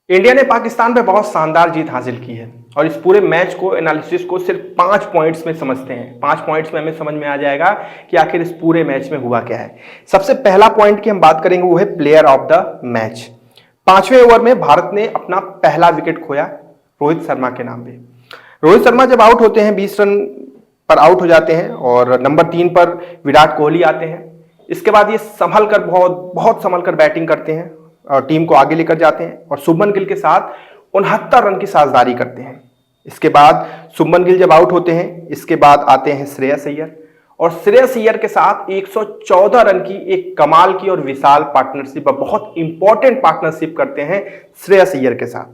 India ने पाकिस्तान पे बहुत शानदार जीत हासिल की है और इस पूरे मैच को एनालिसिस को सिर्फ 5 पॉइंट्स में समझते हैं। 5 पॉइंट्स में हमें समझ में आ जाएगा कि आखिर इस पूरे मैच में हुआ क्या है। सबसे पहला पॉइंट की हम बात करेंगे वो है प्लेयर ऑफ द मैच। 5वें ओवर में भारत ने अपना पहला विकेट खोया रोहित शर्मा के नाम पे। रोहित शर्मा जब आउट होते हैं 20 रन पर आउट हो जाते हैं और नंबर 3 पर विराट कोहली आते हैं। इसके बाद ये संभल कर बहुत संभल कर बैटिंग करते हैं और टीम को आगे लेकर जाते हैं और शुभमन गिल के साथ 69 रन की साझेदारी करते हैं। इसके बाद शुभमन गिल जब आउट होते हैं इसके बाद आते हैं श्रेयस अय्यर और श्रेयस अय्यर के साथ 114 रन की एक कमाल की और विशाल पार्टनरशिप, बहुत इंपॉर्टेंट पार्टनरशिप करते हैं श्रेयस अय्यर के साथ।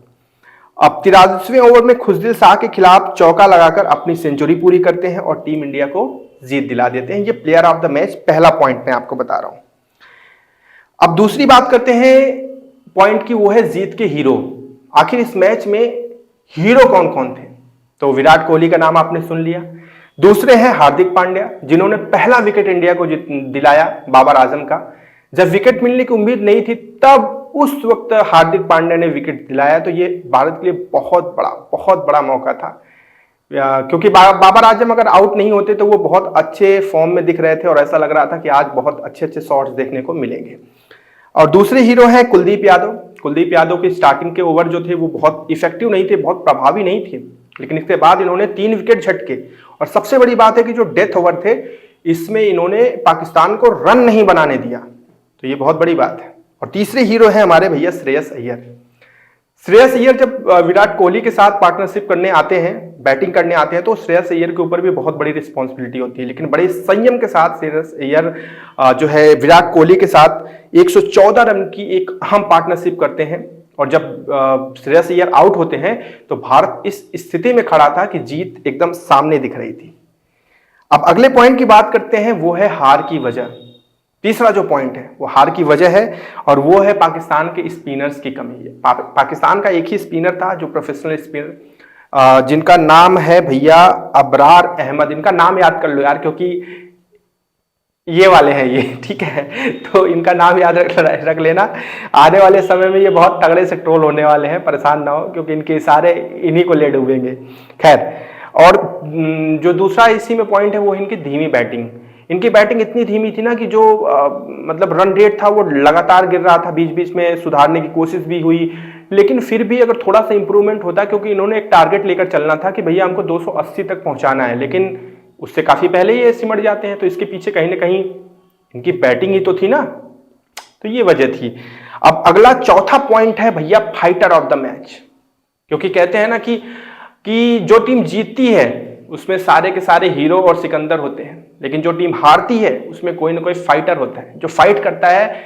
अब 83वें ओवर में खुशदिल शाह के खिलाफ चौका लगाकर अपनी सेंचुरी पूरी करते हैं और टीम इंडिया को जीत दिला देते हैं। ये प्लेयर ऑफ द मैच पहला पॉइंट मैं आपको बता रहा हूं। अब दूसरी बात करते हैं पॉइंट की, वो है जीत के हीरो। आखिर इस मैच में हीरो कौन कौन थे? तो विराट कोहली का नाम आपने सुन लिया। दूसरे हैं हार्दिक पांड्या, जिन्होंने पहला विकेट इंडिया को दिलाया बाबर आजम का। जब विकेट मिलने की उम्मीद नहीं थी तब उस वक्त हार्दिक पांड्या ने विकेट दिलाया, तो ये भारत के लिए बहुत बड़ा मौका था, क्योंकि बाबर आजम अगर आउट नहीं होते तो वो बहुत अच्छे फॉर्म में दिख रहे थे और ऐसा लग रहा था कि आज बहुत अच्छे शॉट्स देखने को मिलेंगे। और दूसरे हीरो हैं कुलदीप यादव। कुलदीप यादव की स्टार्टिंग के ओवर जो थे वो बहुत इफेक्टिव नहीं थे, बहुत प्रभावी नहीं थे, लेकिन इसके बाद इन्होंने 3 विकेट झटके और सबसे बड़ी बात है कि जो डेथ ओवर थे इसमें इन्होंने पाकिस्तान को रन नहीं बनाने दिया, तो ये बहुत बड़ी बात है। और तीसरे हीरो हैं हमारे भैया श्रेयस अय्यर। श्रेयस अय्यर जब विराट कोहली के साथ पार्टनरशिप करने आते हैं, बैटिंग करने आते हैं, तो श्रेयस अय्यर के ऊपर भी बहुत बड़ी रिस्पॉन्सिबिलिटी होती है, लेकिन बड़े संयम के साथ श्रेयस अय्यर जो है विराट कोहली के साथ 114 रन की एक अहम पार्टनरशिप करते हैं। और जब श्रेयस अय्यर आउट होते हैं तो भारत इस स्थिति में खड़ा था कि जीत एकदम सामने दिख रही थी। अब अगले पॉइंट की बात करते हैं, वो है हार की वजह। तीसरा जो पॉइंट है वो हार की वजह है और वो है पाकिस्तान के स्पिनर्स की कमी है। पाकिस्तान का एक ही स्पिनर था जो प्रोफेशनल स्पिनर, जिनका नाम है भैया अबरार अहमद। इनका नाम याद कर लो यार, क्योंकि ये वाले हैं ये, ठीक है, तो इनका नाम याद रख लेना। आने वाले समय में ये बहुत तगड़े से ट्रोल होने वाले हैं, परेशान ना हो, क्योंकि इनके इशारे इन्हीं को ले डूबेंगे। खैर, और जो दूसरा इसी में पॉइंट है वो इनकी धीमी बैटिंग। इनकी बैटिंग इतनी धीमी थी ना कि जो मतलब रन रेट था वो लगातार गिर रहा था। बीच बीच में सुधारने की कोशिश भी हुई, लेकिन फिर भी अगर थोड़ा सा इंप्रूवमेंट होता, क्योंकि इन्होंने एक टारगेट लेकर चलना था कि भैया हमको 280 तक पहुंचाना है, लेकिन उससे काफी पहले ये सिमट जाते हैं। तो इसके पीछे कहीं ना कहीं इनकी बैटिंग ही तो थी ना, तो ये वजह थी। अब अगला चौथा पॉइंट है भैया फाइटर ऑफ द मैच, क्योंकि कहते हैं ना कि जो टीम जीतती है उसमें सारे के सारे हीरो और सिकंदर होते हैं, लेकिन जो टीम हारती है उसमें कोई ना कोई फाइटर होता है जो फाइट करता है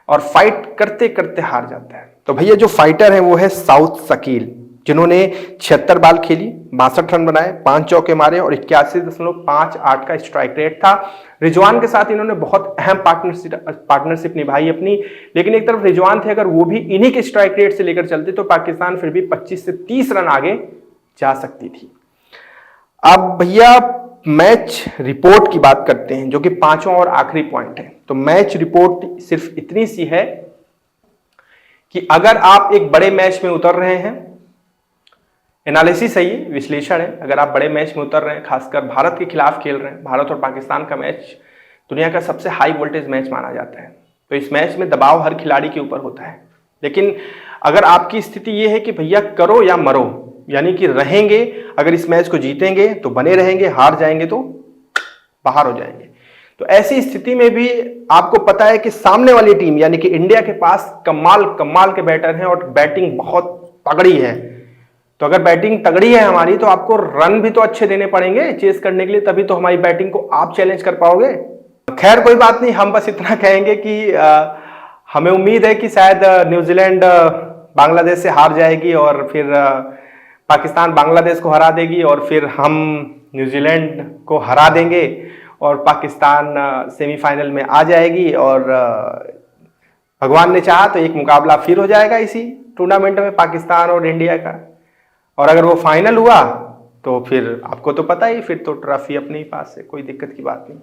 और फाइट करते करते हार जाता है। तो भैया जो फाइटर है वो है साउथ शकील, जिन्होंने 76 बाल खेली, 62 रन बनाए, 5 चौके मारे और 81.58 का स्ट्राइक रेट था। रिजवान के साथ इन्होंने बहुत अहम पार्टनरशिप निभाई अपनी, लेकिन एक तरफ रिजवान थे, अगर वो भी इन्हीं के स्ट्राइक रेट से लेकर चलते तो पाकिस्तान फिर भी 25 से 30 रन आगे जा सकती थी। अब भैया मैच रिपोर्ट की बात करते हैं, जो कि 5वां और आखिरी पॉइंट है। तो मैच रिपोर्ट सिर्फ इतनी सी है कि अगर आप एक बड़े मैच में उतर रहे हैं, एनालिसिस है ये, विश्लेषण है, अगर आप बड़े मैच में उतर रहे हैं, खासकर भारत के खिलाफ खेल रहे हैं, भारत और पाकिस्तान का मैच दुनिया का सबसे हाई वोल्टेज मैच माना जाता है, तो इस मैच में दबाव हर खिलाड़ी के ऊपर होता है। लेकिन अगर आपकी स्थिति ये है कि भैया करो या मरो, यानी कि रहेंगे, अगर इस मैच को जीतेंगे तो बने रहेंगे, हार जाएंगे तो बाहर हो जाएंगे, तो ऐसी स्थिति में भी आपको पता है कि सामने वाली टीम यानी कि इंडिया के पास कमाल के बैटर हैं और बैटिंग बहुत तगड़ी है। तो अगर बैटिंग तगड़ी है हमारी तो आपको रन भी तो अच्छे देने पड़ेंगे चेस करने के लिए, तभी तो हमारी बैटिंग को आप चैलेंज कर पाओगे। खैर कोई बात नहीं, हम बस इतना कहेंगे कि हमें उम्मीद है कि शायद न्यूजीलैंड बांग्लादेश से हार जाएगी और फिर पाकिस्तान बांग्लादेश को हरा देगी और फिर हम न्यूजीलैंड को हरा देंगे और पाकिस्तान सेमीफाइनल में आ जाएगी और भगवान ने चाहा तो एक मुकाबला फिर हो जाएगा इसी टूर्नामेंट में पाकिस्तान और इंडिया का। और अगर वो फाइनल हुआ तो फिर आपको तो पता ही, फिर तो ट्रॉफी अपने ही पास है, कोई दिक्कत की बात नहीं।